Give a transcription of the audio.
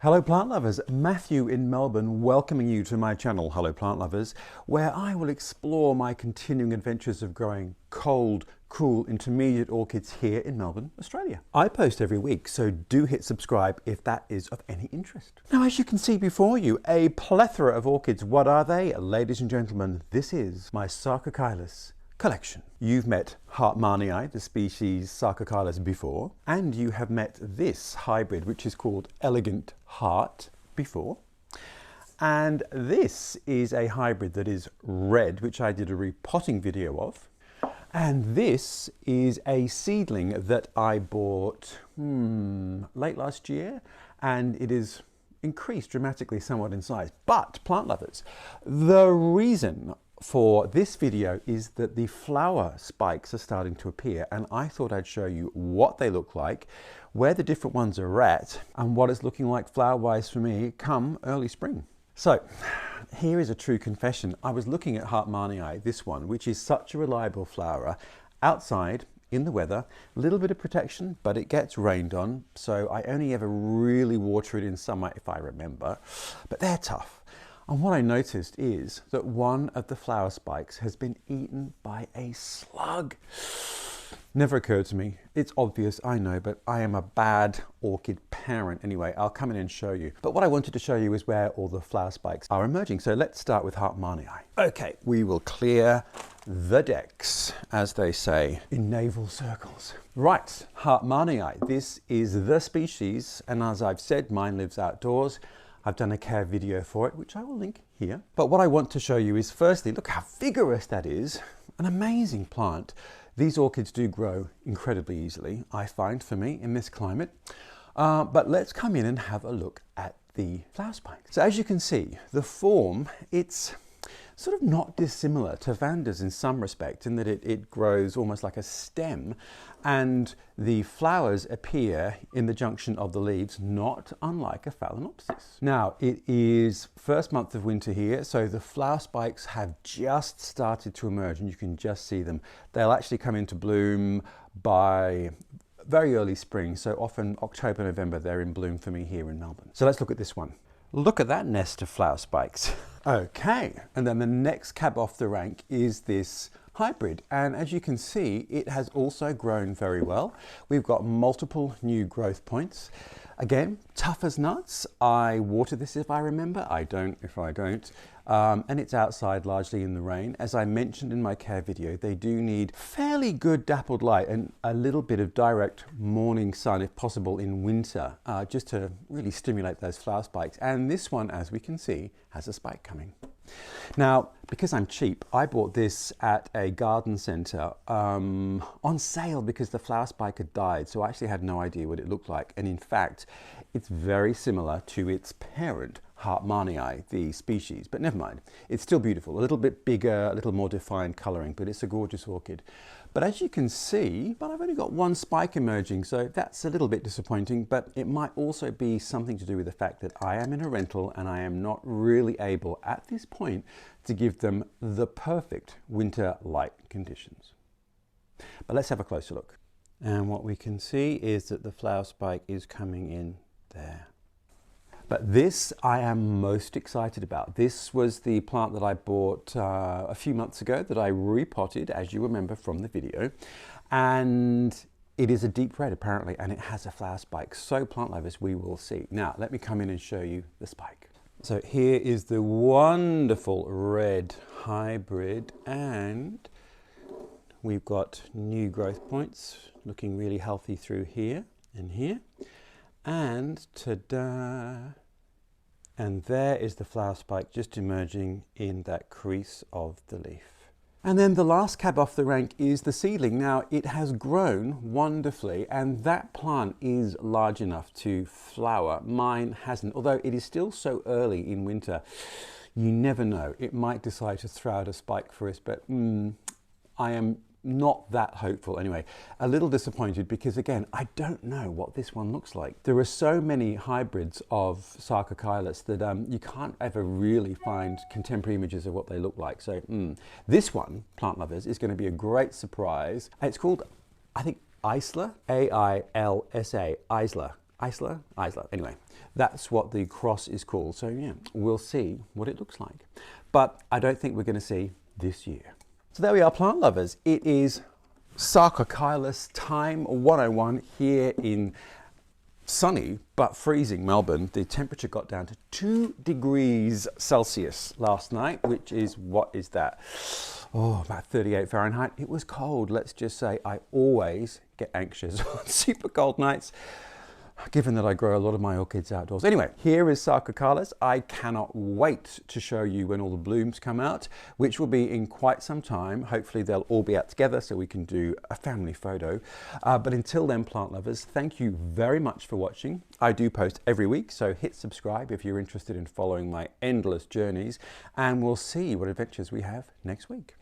Hello plant lovers, Matthew in Melbourne welcoming you to my channel Hello Plant Lovers, where I will explore my continuing adventures of growing cold, cool, intermediate orchids here in Melbourne, Australia. I post every week, so do hit subscribe if that is of any interest. Now, as you can see before you, a plethora of orchids. What are they? Ladies and gentlemen, this is my Sarcochilus collection. You've met Hartmanni, the species Sarcochilus, before, and you have met this hybrid, which is called Elegant Heart, before. And this is a hybrid that is red, which I did a repotting video of. And this is a seedling that I bought late last year, and it is increased dramatically somewhat in size. But plant lovers, the reason for this video is that the flower spikes are starting to appear, and I thought I'd show you what they look like, where the different ones are at, and what it's looking like flower-wise for me come early spring. So here is a true confession. I was looking at Hartmanni, this one, which is such a reliable flower, outside in the weather, a little bit of protection, but it gets rained on, so I only ever really water it in summer if I remember, but they're tough. And what I noticed is that one of the flower spikes has been eaten by a slug. Never occurred to me. It's obvious, I know, but I am a bad orchid parent. Anyway, I'll come in and show you. But what I wanted to show you is where all the flower spikes are emerging. So let's start with Hartmanni. Okay, we will clear the decks, as they say in naval circles. Right, Hartmanni. This is the species, and as I've said, mine lives outdoors. I've done a care video for it, which I will link here. But what I want to show you is, firstly, look how vigorous that is. An amazing plant. These orchids do grow incredibly easily, I find, for me, in this climate. But let's come in and have a look at the flower spike. So as you can see, the form, it's sort of not dissimilar to Vanda's in some respect, in that it grows almost like a stem, and the flowers appear in the junction of the leaves, not unlike a Phalaenopsis. Now, it is first month of winter here, so the flower spikes have just started to emerge, and you can just see them. They'll actually come into bloom by very early spring, so often October, November, they're in bloom for me here in Melbourne. So let's look at this one. Look at that nest of flower spikes. Okay, and then the next cab off the rank is this hybrid, and as you can see, it has also grown very well. We've got multiple new growth points. Again, tough as nuts. I water this if I remember. I don't if I don't. And it's outside largely in the rain. As I mentioned in my care video, they do need fairly good dappled light and a little bit of direct morning sun if possible in winter, just to really stimulate those flower spikes. And this one, as we can see, has a spike coming. Now, because I'm cheap, I bought this at a garden centre on sale because the flower spike had died, so I actually had no idea what it looked like. And in fact, it's very similar to its parent, Hartmanni, the species, but never mind. It's still beautiful, a little bit bigger, a little more defined colouring, but it's a gorgeous orchid. But as you can see, I've only got one spike emerging, so that's a little bit disappointing, but it might also be something to do with the fact that I am in a rental and I am not really able at this point to give them the perfect winter light conditions. But let's have a closer look. And what we can see is that the flower spike is coming in there. But this I am most excited about. This was the plant that I bought a few months ago that I repotted, as you remember from the video. And it is a deep red apparently, and it has a flower spike. So plant lovers, we will see. Now, let me come in and show you the spike. So here is the wonderful red hybrid, and we've got new growth points looking really healthy through here and here. And ta-da! And there is the flower spike just emerging in that crease of the leaf. And then the last cab off the rank is the seedling. Now, it has grown wonderfully, and that plant is large enough to flower. Mine hasn't, although it is still so early in winter. You never know. It might decide to throw out a spike for us, but I am not that hopeful. Anyway, a little disappointed because, again, I don't know what this one looks like. There are so many hybrids of Sarcochilus that you can't ever really find contemporary images of what they look like. So this one, plant lovers, is going to be a great surprise. It's called, I think, Aisla, A-I-L-S-A, Aisla. Isla? Anyway, that's what the cross is called. So yeah, we'll see what it looks like. But I don't think we're going to see this year. So there we are, plant lovers. It is Sarcochilis time 101 here in sunny but freezing Melbourne. The temperature got down to 2 degrees Celsius last night, which is, what is that? Oh, about 38 Fahrenheit. It was cold. Let's just say I always get anxious on super cold nights, given that I grow a lot of my orchids outdoors. Anyway, here is Sarcochilis. I cannot wait to show you when all the blooms come out, which will be in quite some time. Hopefully they'll all be out together so we can do a family photo. But until then, plant lovers, thank you very much for watching. I do post every week, so hit subscribe if you're interested in following my endless journeys, and we'll see what adventures we have next week.